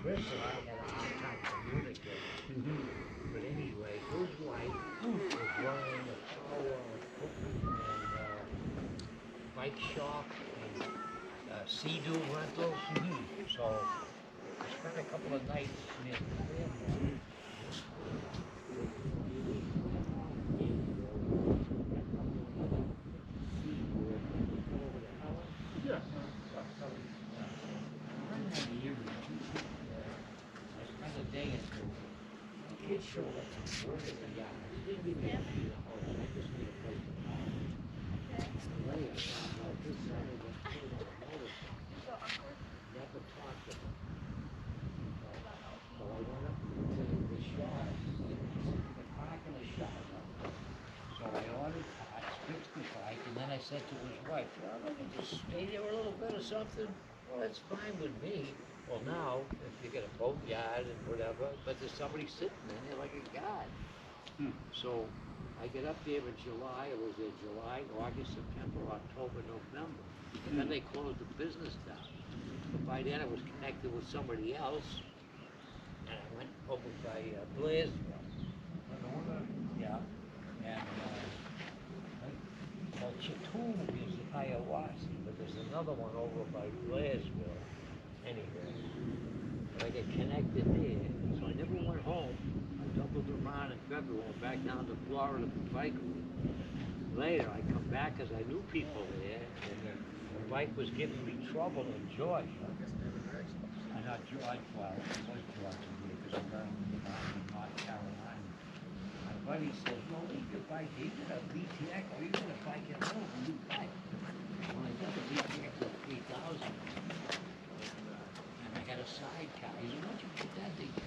Chris and I had a hard time communicating. But anyway, his wife was running a power equipment and bike shop and Sea-Doo rentals. So I spent a couple of nights near Claremont. Kids show up to work at the yard. He didn't give me a key to the house. I just need a place to park. Later, this Saturday, I put it on a motorcycle. Never talked to him. So I went up to the shop. The park in the shop. So I ordered parts, fixed the bike, and then I said to his wife, well, I can just stay there a little bit or something. Well, that's fine with me. Well, now, if you get a boatyard and whatever, but there's somebody sitting in there like a god. So I get up there in July. It was in July, August, September, October, November. And then they closed the business down. But by then I was connected with somebody else. And I went over by Blairsville. Yeah. And well, Chatham is Hiawassee, but there's another one over by Blairsville. Anyway, but I get connected there, so I never went home. I doubled around in February, went back down to Florida for bike week. Later, I come back because I knew people there, and the bike was giving me trouble in Georgia. I'm not George, well, it was Georgia because I'm running in North Carolina. My buddy says, well, leave your bike, you got a VTX, or you got a bike at home, a new bike. Well, I got the VTX for 3,000. I got a sidecar. He said, why don't you put that thing in?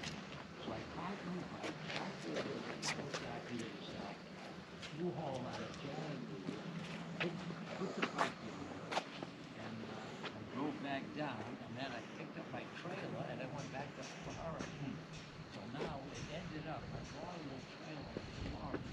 So I parked my bike, parked there, to the side, flew home out of town, put the bike in there, and I drove back down, and then I picked up my trailer, and I went back to Florida. So now it ended up, I bought a little trailer in Florida.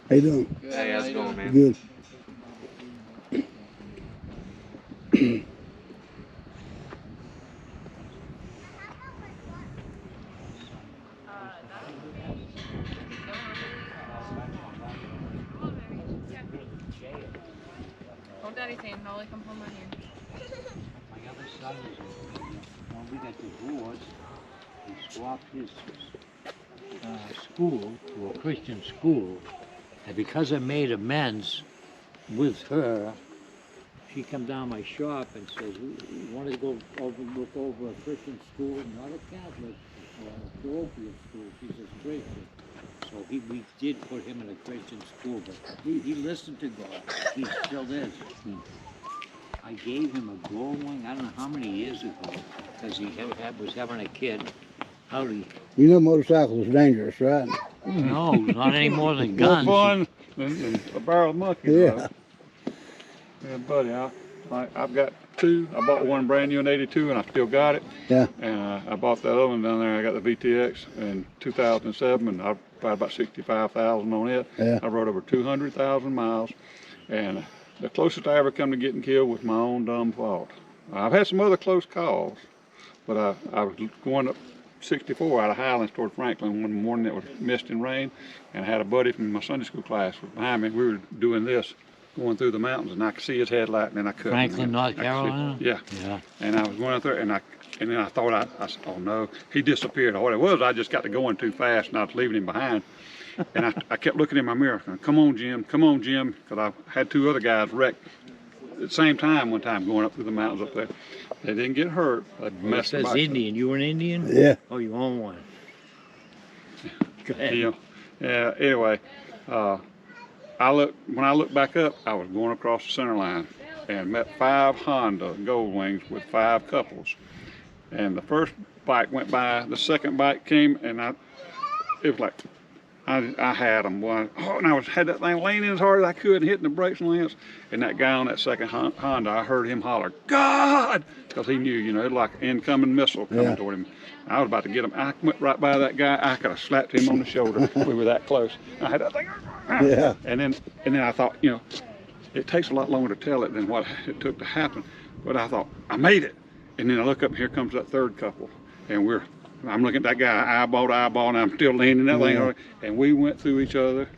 How you doing? Good. Hey, how's it going, man? Good. Oh, Daddy's saying, Holly, come home on here. My other son is when we got divorced, he swapped his school to a Christian school, and because I made amends with her, she come down my shop and says, "You want to go look over a Christian school, not a Catholic, a parochial school." She says, "Christian." So we did put him in a Christian school, but he listened to God. He still is. I gave him a glowing, I don't know how many years ago, because he was having a kid. Howdy. You know motorcycles is dangerous, right? No, not any more than More guns. fun than a barrel of monkeys. Yeah. Yeah, buddy, I've got two. I bought one brand new in '82, and I still got it. Yeah. And I bought the other one down there. I got the VTX in 2007, and I paid about 65,000 on it. Yeah. I rode over 200,000 miles, and the closest I ever come to getting killed was my own dumb fault. I've had some other close calls, but I was going up 64 out of Highlands toward Franklin one morning. It was mist and rain, and I had a buddy from my Sunday school class was behind me. We were doing this, going through the mountains, and I could see his headlight, and then I couldn't. Franklin, North Carolina? Yeah. Yeah. And I was going through, and I And then I thought, I said, oh no, he disappeared. What it was, I just got to going too fast and I was leaving him behind. And I kept looking in my mirror, going, come on, Jim, because I had 2 other guys wrecked at the same time one time going up through the mountains up there. They didn't get hurt. They messed It says Indian. You an Indian? Yeah. Oh, you own one. Go ahead. Yeah. Anyway, when I looked back up, I was going across the center line and met 5 Honda Gold Wings with 5 couples. And the first bike went by, the second bike came, and it was like, I had them, boy. Oh, and I had that thing leaning as hard as I could, hitting the brakes and lamps. And that guy on that second Honda, I heard him holler, God! Because he knew, it was like an incoming missile coming toward him. I was about to get him. I went right by that guy. I could have slapped him on the shoulder. We were that close. I had that thing. Yeah. And then I thought, it takes a lot longer to tell it than what it took to happen. But I thought, I made it. And then I look up, and here comes that third couple. And I'm looking at that guy eyeball to eyeball, and I'm still leaning that thing. And we went through each other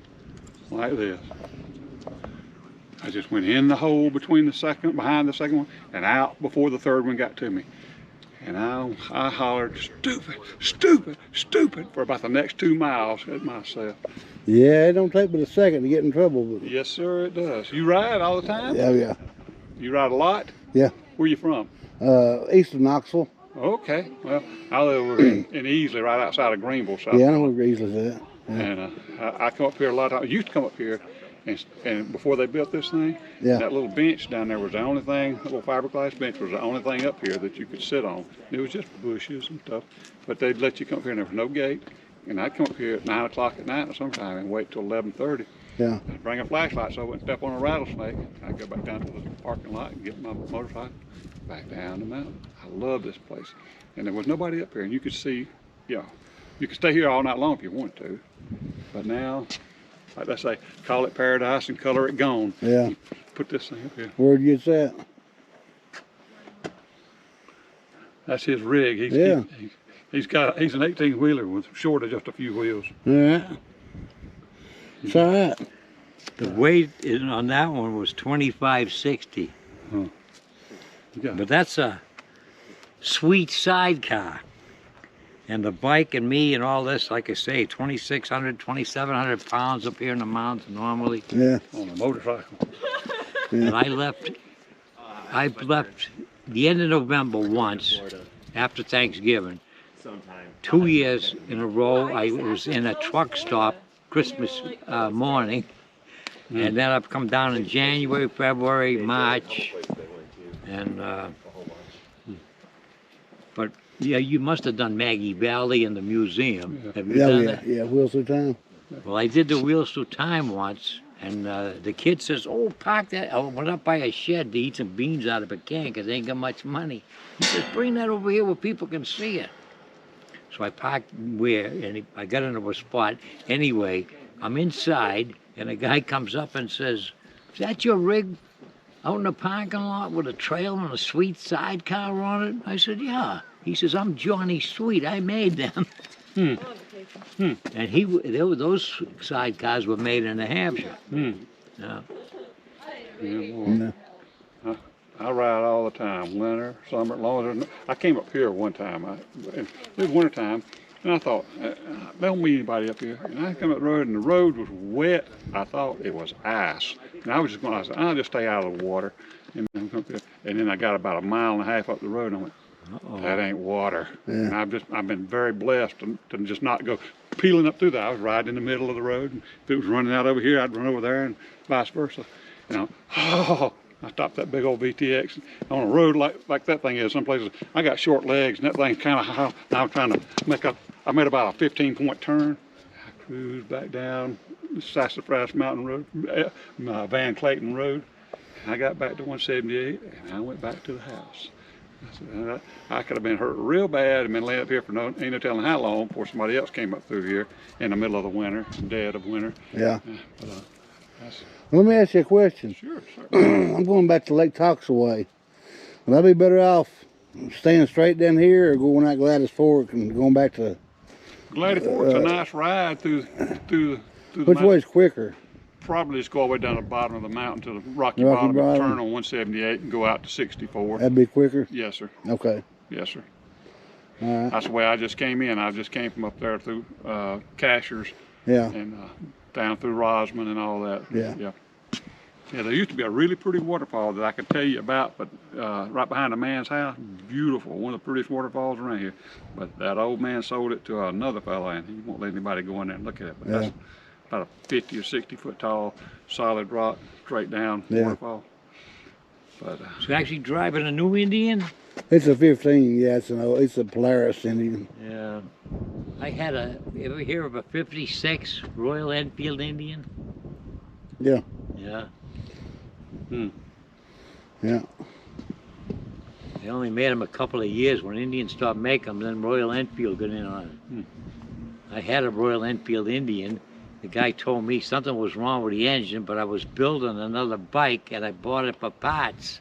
like this. I just went in the hole behind the second one, and out before the third one got to me. And I hollered, stupid, stupid, stupid, for about the next 2 miles at myself. Yeah, it don't take but a second to get in trouble. But... Yes, sir, it does. You ride all the time? Yeah. You ride a lot? Yeah. Where you from? East of Knoxville. Okay. Well, I live over in Easley, right outside of Greenville, South. Yeah, I know where Easley's at. Yeah. And I come up here a lot of times. I used to come up here, and before they built this thing, that little bench down there was the only thing, that little fiberglass bench was the only thing up here that you could sit on. It was just bushes and stuff, but they'd let you come up here and there was no gate. And I'd come up here at 9 o'clock at night or sometime and wait till 11:30. Yeah. I'd bring a flashlight so I wouldn't step on a rattlesnake. I'd go back down to the parking lot and get my motorcycle, back down the mountain. I love this place. And there was nobody up here, and you could see, you could stay here all night long if you wanted to. But now, like they say, call it paradise and color it gone. Yeah. Put this thing up here. Where'd you get that? That's his rig. He's an 18-wheeler with short of just a few wheels. All right. It's all right. The weight on that one was 2560. Huh. But that's a sweet sidecar. And the bike and me and all this, like I say, 2,600, 2,700 pounds up here in the mountains normally. Yeah. On a motorcycle. And I left the end of November once, after Thanksgiving. 2 years in a row, I was in a truck stop Christmas morning. And then I've come down in January, February, March. And, but yeah, you must have done Maggie Valley and the museum. Have you done that? Yeah, Wheels Through Time. Well, I did the Wheels Through Time once, and the kid says, oh, park that. I went up by a shed to eat some beans out of a can because they ain't got much money. He says, bring that over here where people can see it. So I parked and I got into a spot. Anyway, I'm inside, and a guy comes up and says, is that your rig out in the parking lot with a trailer and a sweet sidecar on it? I said, yeah. He says, I'm Johnny Sweet. I made them. And those sidecars were made in New Hampshire. Yeah. I ride all the time, winter, summer, long as I came up here one time. It was winter time, and I thought, there don't be anybody up here. And I come up the road, and the road was wet. I thought it was ice. And I said, I'll just stay out of the water. And then I got about a mile and a half up the road, and I went, that ain't water. Yeah. And I've been very blessed to just not go peeling up through that. I was riding in the middle of the road. And if it was running out over here, I'd run over there, and vice versa. I stopped that big old VTX on a road like that thing is. Some places I got short legs, and that thing's kind of. I'm trying to I made about a 15-point turn. I cruised back down the Sassafras Mountain Road, Van Clayton Road. And I got back to 178, and I went back to the house. I could have been hurt real bad and been laying up here for ain't no telling how long before somebody else came up through here in the middle of the winter, dead of winter. Yeah. Let me ask you a question. Sure, sir. I'm going back to Lake Toxaway. Would I be better off staying straight down here or going out Gladys Fork and going back to... Gladys Fork's a nice ride through the Which way's quicker? Probably just go all the way down the bottom of the mountain to the rocky bottom and turn on 178 and go out to 64. That'd be quicker? Yes, sir. Okay. Yes, sir. All right. That's the way I just came in. I just came from up there through Cashers Yeah. and down through Rosman and all that. Yeah. Yeah. Yeah, there used to be a really pretty waterfall that I could tell you about, but right behind a man's house, beautiful, one of the prettiest waterfalls around here. But that old man sold it to another fellow, and he won't let anybody go in there and look at it. But Yeah. that's about a 50 or 60 foot tall, solid rock, straight down Yeah. waterfall. But So actually driving a new Indian? It's a 15. Yeah, it's a Polaris Indian. Yeah. I had you ever hear of a 56 Royal Enfield Indian? Yeah. Yeah. Yeah. They only made them a couple of years. When Indians stopped making them, then Royal Enfield got in on it. I had a Royal Enfield Indian. The guy told me something was wrong with the engine, but I was building another bike and I bought it for parts.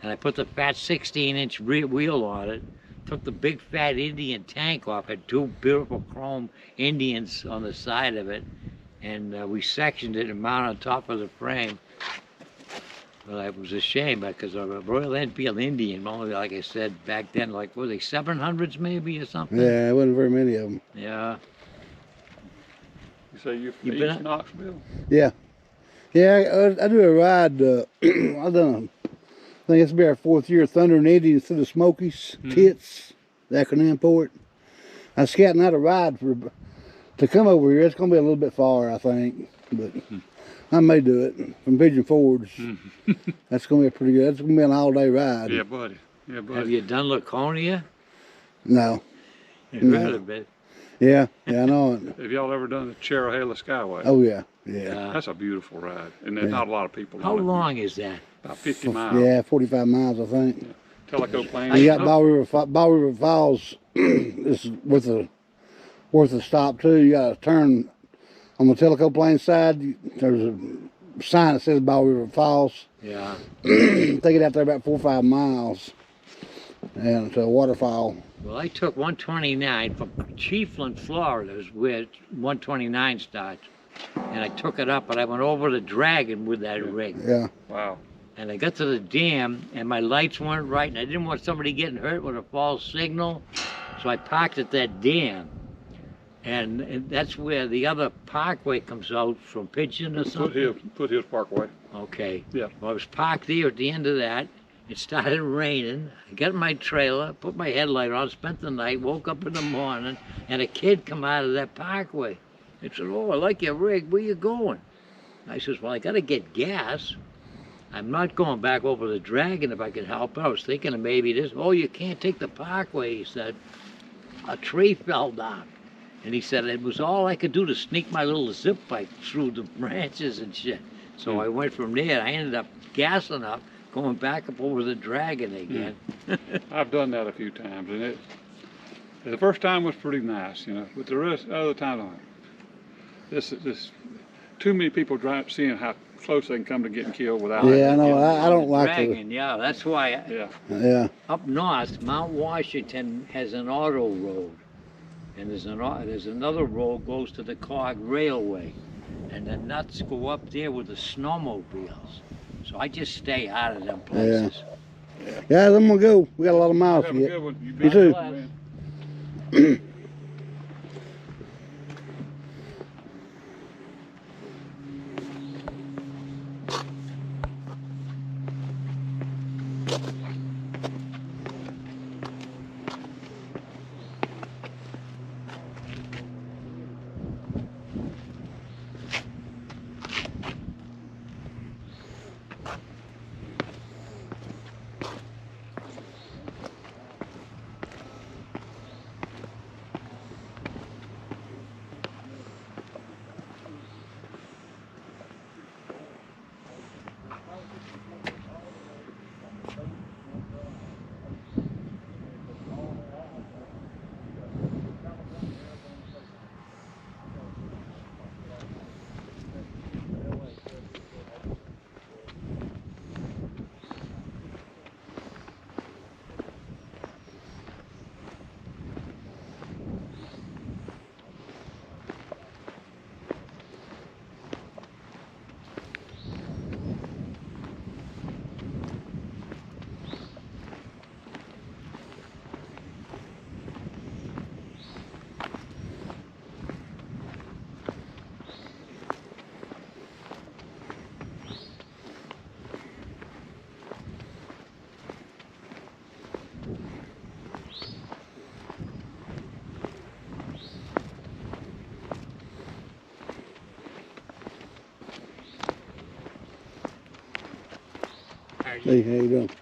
And I put the fat 16-inch rear wheel on it, took the big fat Indian tank off, had two beautiful chrome Indians on the side of it, and we sectioned it and mounted on top of the frame. Well, it was a shame because a Royal Enfield Indian, only like I said back then, like what were they, 700s maybe or something? Yeah, there wasn't very many of them. Yeah. you say you're from You been East Knoxville? Yeah. Yeah, I do a ride. I've done, I think it's be our 4th year, Thunder and Indians through the Smokies, TITS, the acronym for it. I was scouting out a ride to come over here. It's going to be a little bit far, I think, but I may do it from Pigeon Forge. That's going to be pretty good. That's going to be an all-day ride. Yeah, buddy. Yeah, buddy. Have you done Laconia? No. You've No. heard of it. Yeah, I know it. Have y'all ever done the Cherahela Skyway? Oh, yeah, yeah. That's a beautiful ride, and there's not a lot of people How on it. long is that? About 50 miles. Yeah, 45 miles, I think. Teleco plane. You got Ball River Falls is worth a stop too. You got to turn on the Tellico Plain side. There's a sign that says Ball River Falls. Yeah. Take it out there about 4 or 5 miles, and to a waterfall. Well, I took 129 from Chiefland, Florida, is where 129 starts. And I took it up, but I went over the Dragon with that rig. Yeah, Wow. And I got to the dam, and my lights weren't right, and I didn't want somebody getting hurt with a false signal. So I parked at that dam. And that's where the other parkway comes out from Pigeon or something. Foothills Parkway. Okay. Yeah. Well, I was parked there at the end of that. It started raining. I got in my trailer, put my headlight on, spent the night, woke up in the morning, and a kid come out of that parkway. He said, "Oh, I like your rig. Where you going?" I says, "Well, I got to get gas. I'm not going back over the Dragon if I can help it." I was thinking of maybe this. "Oh, you can't take the parkway," he said. "A tree fell down." And he said, "It was all I could do to sneak my little zip bike through the branches and shit." So I went from there. I ended up gassing up, going back up over the Dragon again. I've done that a few times, and the first time was pretty nice, you know. But the rest, other times, this too many people seeing how close they can come to getting killed without. yeah, I know. I don't like to. Dragon, yeah, that's why Yeah. Yeah, up north, Mount Washington has an auto road. And there's another road goes to the Cog Railway. And the nuts go up there with the snowmobiles. So I just stay out of them places. yeah. I'm gonna go. We got a lot of miles Have to a get. good one. You too. Man. Hey, how you doing?